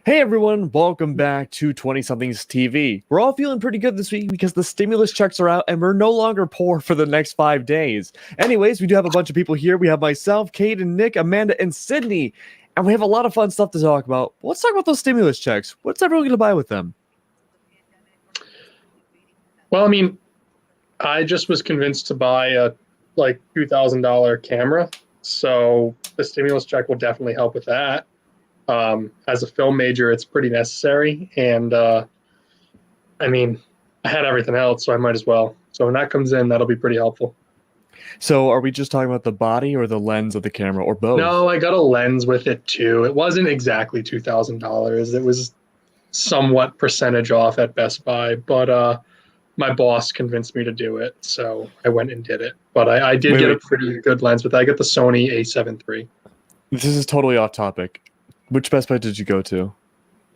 Hey everyone, welcome back to 20 Somethings TV. We're all feeling pretty good this week because the stimulus checks are out and we're no longer poor for the next 5 days. Anyways, we do have a bunch of people here. We have myself, Kate, and Nick, Amanda, and Sydney. And we have a lot of fun stuff to talk about. Let's talk about those stimulus checks. What's everyone going to buy with them? Well, I mean, I just was convinced to buy a $2,000 camera. So the stimulus check will definitely help with that. As a film major, it's pretty necessary. And I mean, I had everything else, so I might as well. So when that comes in, that'll be pretty helpful. So are we just talking about the body or the lens of the camera or both? No, I got a lens with it too. It wasn't exactly $2,000. It was somewhat percentage off at Best Buy, but my boss convinced me to do it, so I went and did it. But I did get a pretty good lens with it. I got the Sony A7 III. This is totally off topic. Which Best Buy did you go to?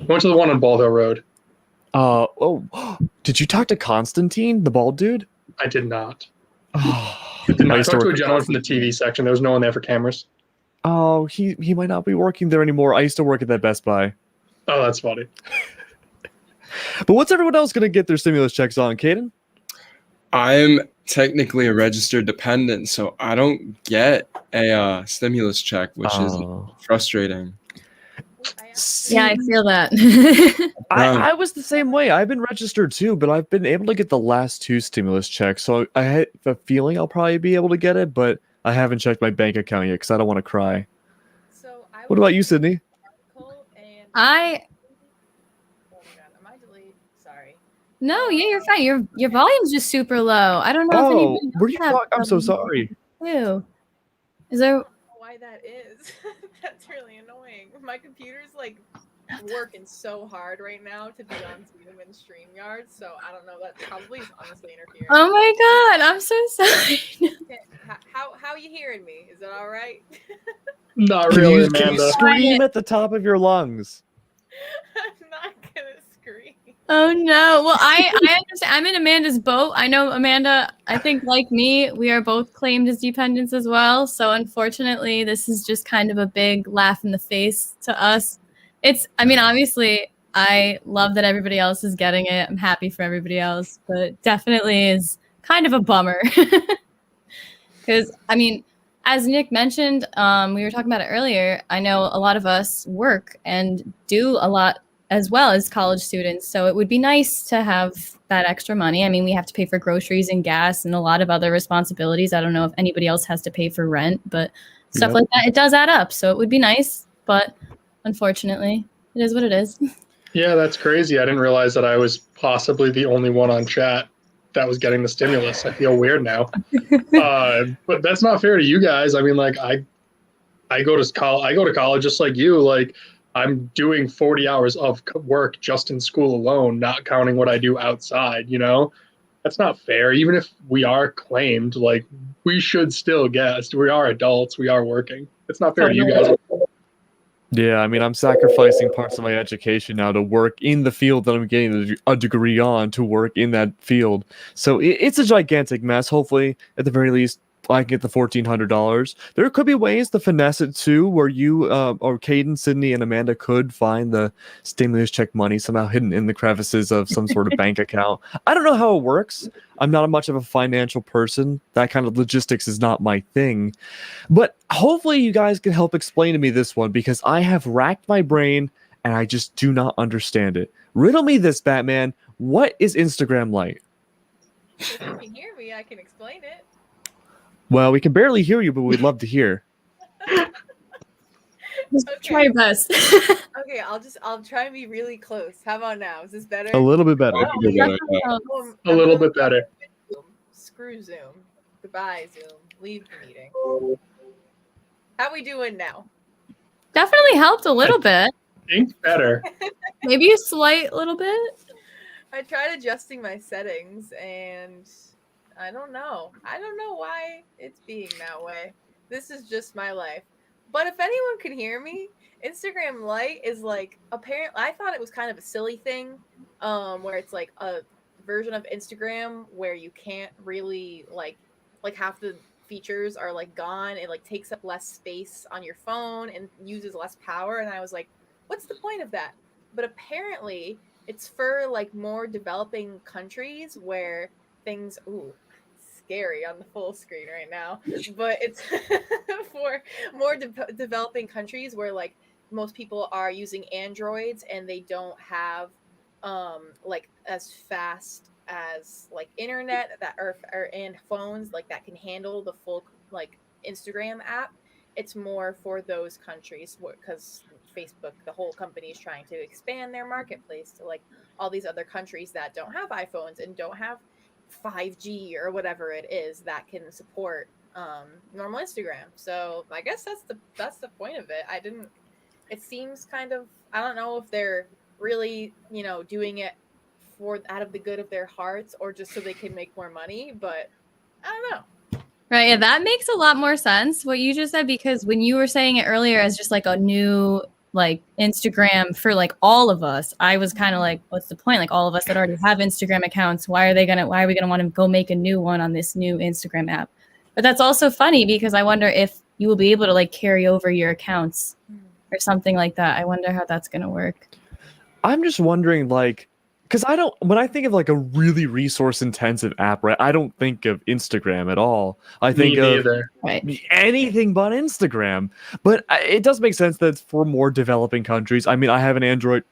I went to the one on Bald Hill Road. Did you talk to Constantine, the bald dude? I did not. I did not talk to a gentleman from the TV section. There was no one there for cameras. Oh, he might not be working there anymore. I used to work at that Best Buy. Oh, that's funny. But what's everyone else going to get their stimulus checks on, Caden? I'm technically a registered dependent, so I don't get a stimulus check, which is frustrating. Yeah, I feel that. I was the same way. I've been registered too, but I've been able to get the last two stimulus checks, so I had a feeling I'll probably be able to get it, but I haven't checked my bank account yet because I don't want to cry. What about you, Sydney? No, yeah, you're fine. Your volume's just super low. I don't know if anybody were you talking? I'm so sorry. Too. Is there? Why that is? That's really annoying. My computer's like working so hard right now to be on Zoom and StreamYard, so I don't know. That probably is honestly interfering. Oh my god, I'm so sorry. How are you hearing me? Is that all right? Not really, Amanda. Can you scream at the top of your lungs? I'm not gonna scream. Oh no. Well, I understand. I'm in Amanda's boat. I know Amanda, I think like me, we are both claimed as dependents as well. So unfortunately, this is just kind of a big laugh in the face to us. Obviously, I love that everybody else is getting it. I'm happy for everybody else, but it definitely is kind of a bummer. Because, as Nick mentioned, we were talking about it earlier. I know a lot of us work and do a lot as well as college students. So it would be nice to have that extra money. We have to pay for groceries and gas and a lot of other responsibilities. I don't know if anybody else has to pay for rent, but stuff like that, it does add up. So it would be nice, but unfortunately, it is what it is. Yeah, that's crazy. I didn't realize that I was possibly the only one on chat that was getting the stimulus. I feel weird now. But that's not fair to you guys. I go to college just like you. I'm doing 40 hours of work just in school alone, not counting what I do outside, That's not fair. Even if we are claimed, we should still get. We are adults. We are working. It's not fair to you guys. Yeah, I'm sacrificing parts of my education now to work in the field that I'm getting a degree on, to work in that field. So it's a gigantic mess. Hopefully, at the very least, I can get the $1,400. There could be ways to finesse it too, where you or Caden, Sydney, and Amanda could find the stimulus check money somehow hidden in the crevices of some sort of bank account. I don't know how it works. I'm not much of a financial person. That kind of logistics is not my thing. But hopefully you guys can help explain to me this one, because I have racked my brain and I just do not understand it. Riddle me this, Batman. What is Instagram like? If you can hear me, I can explain it. Well, we can barely hear you, but we'd love to hear. Try your best. Okay, I'll try and be really close. How about now? Is this better? A little bit better. A little bit better. Screw Zoom. Goodbye, Zoom. Leave the meeting. How we doing now? Definitely helped a little bit. Think better. Maybe a slight little bit. I tried adjusting my settings and I don't know why it's being that way. This is just my life. But if anyone can hear me, Instagram Lite is apparently, I thought it was kind of a silly thing, where it's like a version of Instagram where you can't really like half the features are gone. It takes up less space on your phone and uses less power. And I was like, what's the point of that? but apparently it's for like more developing countries where things scary on the full screen right now, but it's for more developing countries where like most people are using androids and they don't have like as fast as like internet that or and phones like that can handle the full like Instagram app. It's more for those countries because Facebook, the whole company, is trying to expand their marketplace to like all these other countries that don't have iPhones and don't have 5G or whatever it is that can support normal Instagram. So I guess that's the point of it. It seems kind of, I don't know if they're really, doing it for out of the good of their hearts or just so they can make more money, but I don't know. Right. Yeah, that makes a lot more sense what you just said, because when you were saying it earlier as just like a new like Instagram for like all of us, I was kind of like, what's the point? Like all of us that already have Instagram accounts, why are we gonna want to go make a new one on this new Instagram app? But that's also funny because I wonder if you will be able to like carry over your accounts or something like that. I wonder how that's gonna work. I'm just wondering, like, because when I think of like a really resource intensive app, right, I don't think of Instagram at all. I think Me of neither. Right. anything but Instagram. But it does make sense that it's for more developing countries. I mean, I have an Android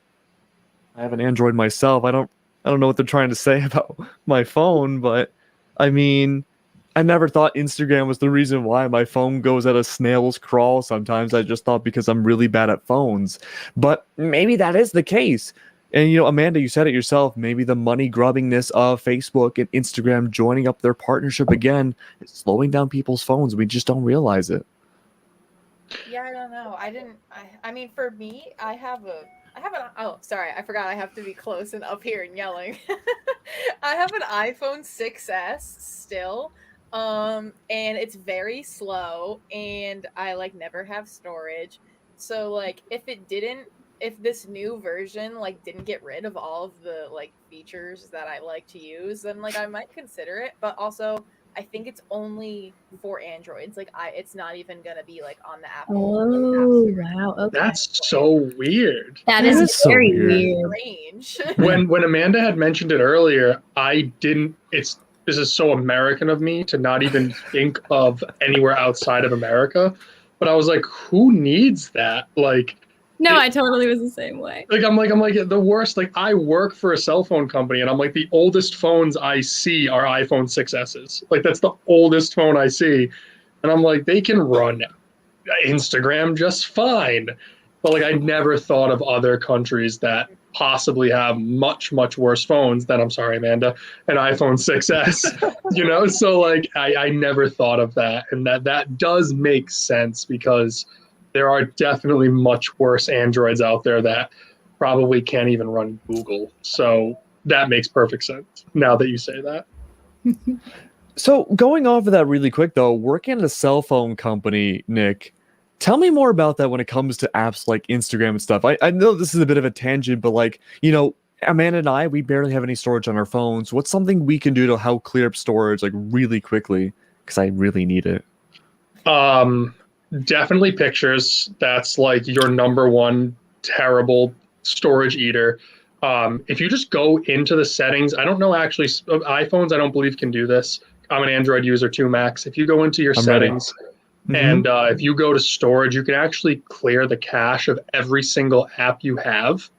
myself. I don't know what they're trying to say about my phone, but I mean, I never thought Instagram was the reason why my phone goes at a snail's crawl sometimes. I just thought because I'm really bad at phones. But maybe that is the case. And, Amanda, you said it yourself. Maybe the money grubbingness of Facebook and Instagram joining up their partnership again is slowing down people's phones. We just don't realize it. Yeah, I don't know. I mean, for me, I have an, oh, sorry, I forgot I have to be close and up here and yelling. I have an iPhone 6S still. And it's very slow and I like never have storage. So like if this new version like didn't get rid of all of the like features that I like to use, then like I might consider it. But also I think it's only for Androids. Like it's not even gonna be like on the Apple. Oh, wow. Okay. That's so weird. That That is is so very weird. weird. Strange. When Amanda had mentioned it earlier, I didn't. This is so American of me to not even think of anywhere outside of America. But I was like, who needs that? Like, No, I totally was the same way. I'm like the worst. Like, I work for a cell phone company, and I'm like, the oldest phones I see are iPhone 6S's. Like, that's the oldest phone I see, and I'm like, they can run Instagram just fine. But like, I never thought of other countries that possibly have much worse phones than, I'm sorry, Amanda, an iPhone 6S. So like, I never thought of that, and that does make sense because there are definitely much worse Androids out there that probably can't even run Google. So that makes perfect sense now that you say that. So going off of that really quick, though, working at a cell phone company, Nick, tell me more about that when it comes to apps like Instagram and stuff. I know this is a bit of a tangent, but like, Amanda and I, we barely have any storage on our phones. What's something we can do to help clear up storage like really quickly? Because I really need it. Definitely pictures. That's like your number one terrible storage eater. If you just go into the settings, I don't know actually, iPhones I don't believe can do this. I'm an Android user too, Max. If you go into your settings and if you go to storage, you can actually clear the cache of every single app you have,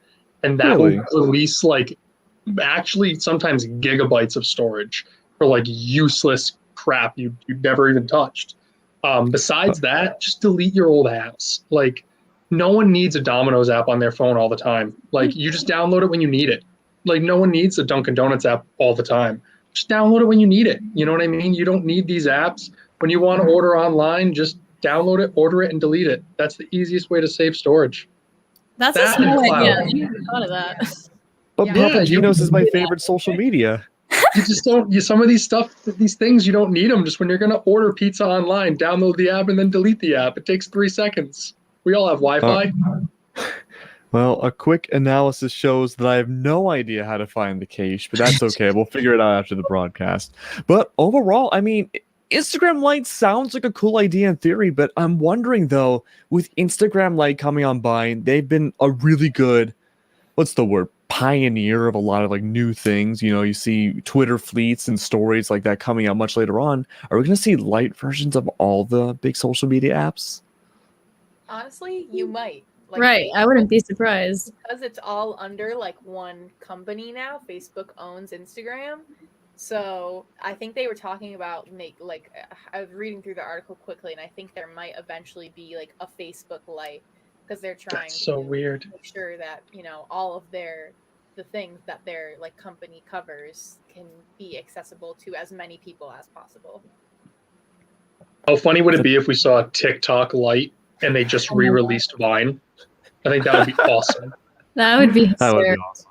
and that will release like actually sometimes gigabytes of storage for like useless crap you never even touched. Besides that, just delete your old apps. Like, no one needs a Domino's app on their phone all the time. Like, you just download it when you need it. Like, no one needs a Dunkin' Donuts app all the time. Just download it when you need it. You know what I mean? You don't need these apps. When you want to order online, just download it, order it, and delete it. That's the easiest way to save storage. That's a smart idea. I never thought of that. But Yeah. Papagenos is my favorite social media. You just don't. Some of these things, you don't need them. Just when you're gonna order pizza online, download the app and then delete the app. It takes 3 seconds. We all have Wi-Fi. Well, a quick analysis shows that I have no idea how to find the cache, but that's okay. We'll figure it out after the broadcast. But overall, I mean, Instagram Lite sounds like a cool idea in theory, but I'm wondering though, with Instagram Lite coming online, they've been a really good what's the word, pioneer of a lot of like new things. You know, you see Twitter fleets and stories like that coming out much later on. Are we going to see light versions of all the big social media apps? Honestly, you might. Like, Right. I wouldn't be surprised. because it's all under like one company now. Facebook owns Instagram. So I think they were talking about I was reading through the article quickly, and I think there might eventually be like a Facebook Lite, because they're trying That's so to weird. make sure that, you know, all of the things that their like company covers can be accessible to as many people as possible. How funny would it be if we saw a TikTok Lite and they just re-released Vine? I think that would be awesome. That would be That would be hysterical. awesome.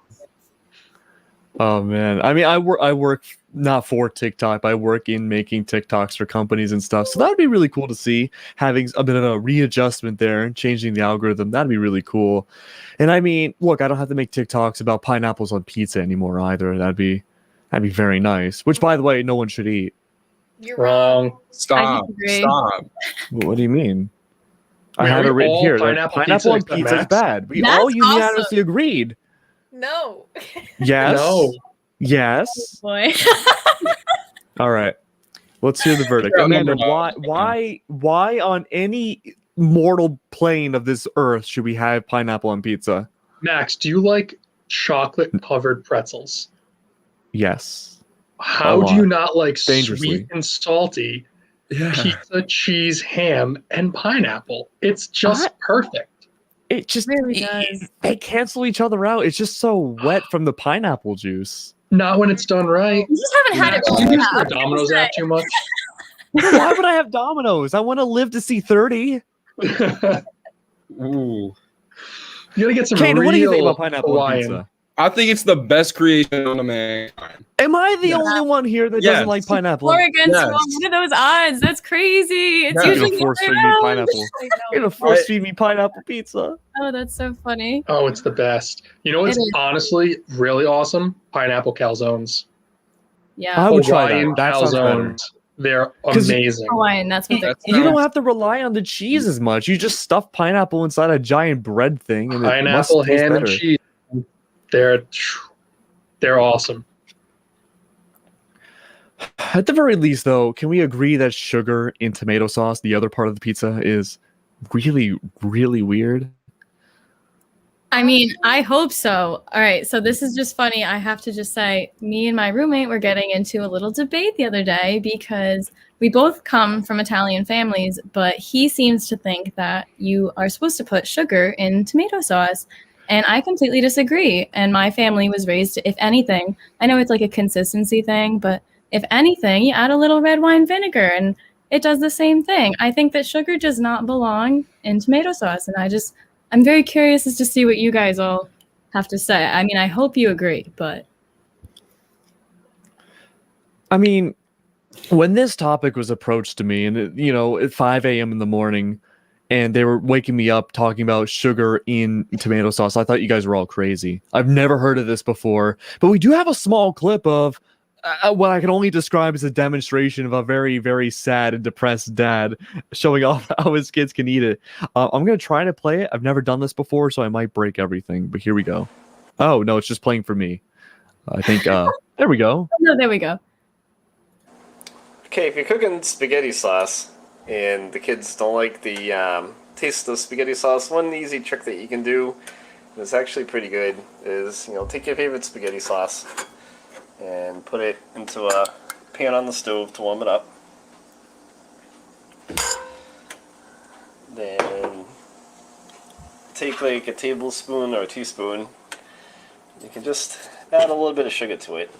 Oh man, I mean, I work not for TikTok, but I work in making TikToks for companies and stuff. So that would be really cool to see, having a bit of a readjustment there and changing the algorithm. That'd be really cool. And I mean, look, I don't have to make TikToks about pineapples on pizza anymore either. That'd be very nice. Which, by the way, no one should eat. You're wrong. Wrong. Stop. disagree. Stop. What do you mean? I Wait, have it are we written all here. That pineapple pineapple on pizza pizza is except bad. We That's all unanimously agreed. No. Yes. No. Yes. Boy. All right. Let's hear the verdict. Yeah, Amanda, number why on any mortal plane of this earth should we have pineapple on pizza? Max, do you like chocolate covered pretzels? Yes. How A do you lot. not like Dangerously. sweet and salty Yeah. pizza, cheese, ham, and pineapple? It's just perfect. It just Really does. they cancel each other out. It's just so wet from the pineapple juice. Not when it's done right. You just haven't had it Max, all do you use out. the Domino's app too much? Why would I have Domino's? I want to live to see 30. You Ooh. gotta get some Kane, real what do you think about pineapple on Hawaiian. pizza? I think it's the best creation on a mankind. Am I the Yeah. only one here that Yes. doesn't like pineapple? Or against Yes. one. What are those odds? That's crazy. It's Yeah. You're usually gonna force the feed other me way around. pineapple. I know. You're gonna force feed me pineapple pizza. Oh, that's so funny. Oh, it's the best. You know what's It is. honestly really awesome? Pineapple calzones. Yeah. I would try Hawaiian that. That sounds better. calzones. They're 'Cause- amazing. Hawaiian, that's what they're That's You not- don't have to rely on the cheese as much. You just stuff pineapple inside a giant bread thing, and it must Pineapple, taste ham, and better. cheese. They're awesome. At the very least, though, can we agree that sugar in tomato sauce, the other part of the pizza, is really, really weird? I mean, I hope so. All right, so this is just funny. I have to just say, me and my roommate were getting into a little debate the other day because we both come from Italian families, but he seems to think that you are supposed to put sugar in tomato sauce. And I completely disagree. And my family was raised, if anything, I know it's like a consistency thing, but if anything, you add a little red wine vinegar and it does the same thing. I think that sugar does not belong in tomato sauce. And I'm very curious as to see what you guys all have to say. I mean, I hope you agree, but. I mean, when this topic was approached to me, and at 5 a.m. in the morning, and they were waking me up talking about sugar in tomato sauce, I thought you guys were all crazy. I've never heard of this before, but we do have a small clip of what I can only describe as a demonstration of a very, very sad and depressed dad showing off how his kids can eat it. I'm going to try to play it. I've never done this before, so I might break everything, but here we go. Oh, no, it's just playing for me. I think, there we go. No, there we go. Okay, if you're cooking spaghetti sauce and the kids don't like the taste of spaghetti sauce, one easy trick that you can do is actually pretty good is, take your favorite spaghetti sauce and put it into a pan on the stove to warm it up. Then take like a tablespoon or a teaspoon. You can just add a little bit of sugar to it.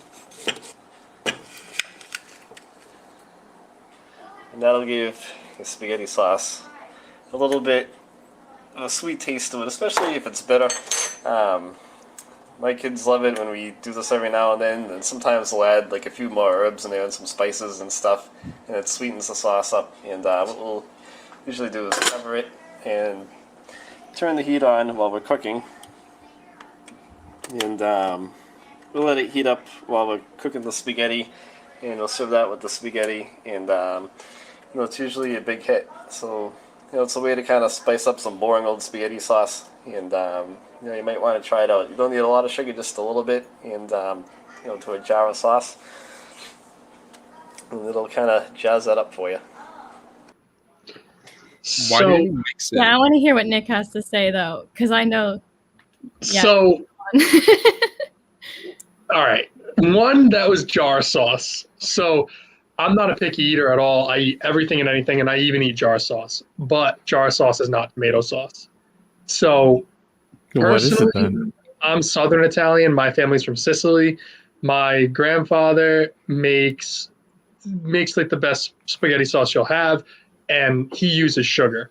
And that'll give the spaghetti sauce a little bit of a sweet taste to it, especially if it's bitter. My kids love it when we do this every now and then, and sometimes we'll add like a few more herbs in there and some spices and stuff, and it sweetens the sauce up. And what we'll usually do is cover it and turn the heat on while we're cooking, and we'll let it heat up while we're cooking the spaghetti, and we'll serve that with the spaghetti. And it's usually a big hit. So it's a way to kind of spice up some boring old spaghetti sauce, and you might want to try it out. You don't need a lot of sugar, just a little bit, and to a jar of sauce, and it'll kind of jazz that up for you. Why So, do you mix it? Yeah, I want to hear what Nick has to say though, because I know. Yeah. so all right. One, that was jar sauce. So I'm not a picky eater at all. I eat everything and anything, and I even eat jar sauce. But jar sauce is not tomato sauce. So What is it personally, then? I'm Southern Italian. My family's from Sicily. My grandfather makes like the best spaghetti sauce you'll have, and he uses sugar.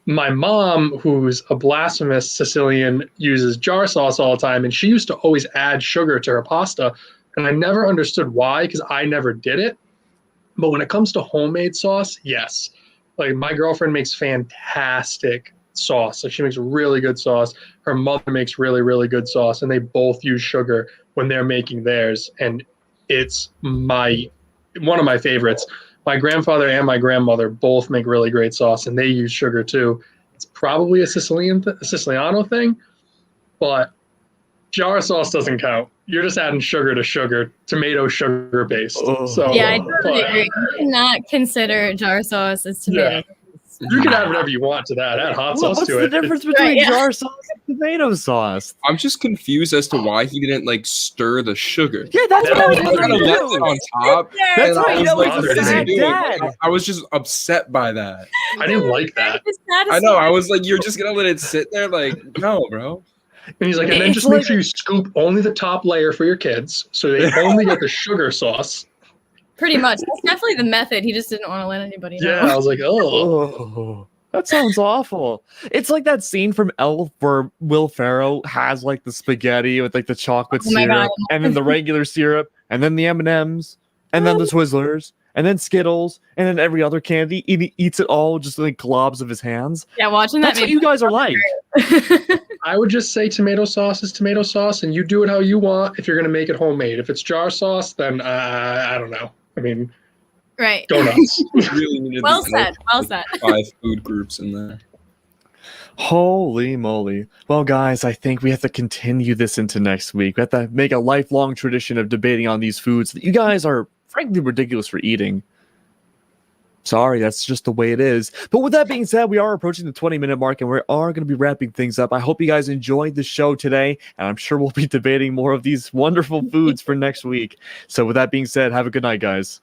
My mom, who's a blasphemous Sicilian, uses jar sauce all the time, and she used to always add sugar to her pasta, and I never understood why because I never did it. But when it comes to homemade sauce, yes. Like my girlfriend makes fantastic sauce. Like she makes really good sauce. Her mother makes really, really good sauce, and they both use sugar when they're making theirs, and it's one of my favorites. My grandfather and my grandmother both make really great sauce, and they use sugar too. It's probably a Siciliano thing, but jar sauce doesn't count. You're just adding sugar to sugar, tomato sugar based. Oh. So Yeah, I totally agree. You cannot consider jar sauce as tomato. Yeah. You can add whatever you want to that. Add hot sauce What's to the it. difference between Right, yeah. jar sauce and tomato sauce? I'm just confused as to why he didn't like stir the sugar. Yeah, that's what I was He He wondering kind of left too. it on top. That's and how I you was know like, he's a what is he sad doing? dad. I was just upset by that. I didn't like that. I know. I was like, you're just gonna let it sit there? Like, no, bro. And he's like, and then It's just make like- sure you scoop only the top layer for your kids, so they only get the sugar sauce. Pretty much. That's definitely the method. He just didn't want to let anybody know. Yeah, I was like, oh, Oh, that sounds awful. It's like that scene from Elf where Will Ferrell has like the spaghetti with like the chocolate Oh my syrup, God. and then the regular syrup, and then the M&Ms, and then the Twizzlers, and then Skittles, and then every other candy. He eats it all just like globs of his hands. Yeah, watching that That's what you guys are like. I would just say tomato sauce is tomato sauce, and you do it how you want if you're going to make it homemade. If it's jar sauce, then I don't know. I mean, Right. go nuts. Really needed Well to said. put, Well like, said. 5 food groups in there. Holy moly. Well, guys, I think we have to continue this into next week. We have to make a lifelong tradition of debating on these foods that you guys are frankly ridiculous for eating. Sorry, that's just the way it is. But with that being said, we are approaching the 20-minute mark, and we are going to be wrapping things up. I hope you guys enjoyed the show today, and I'm sure we'll be debating more of these wonderful foods for next week. So with that being said, have a good night, guys.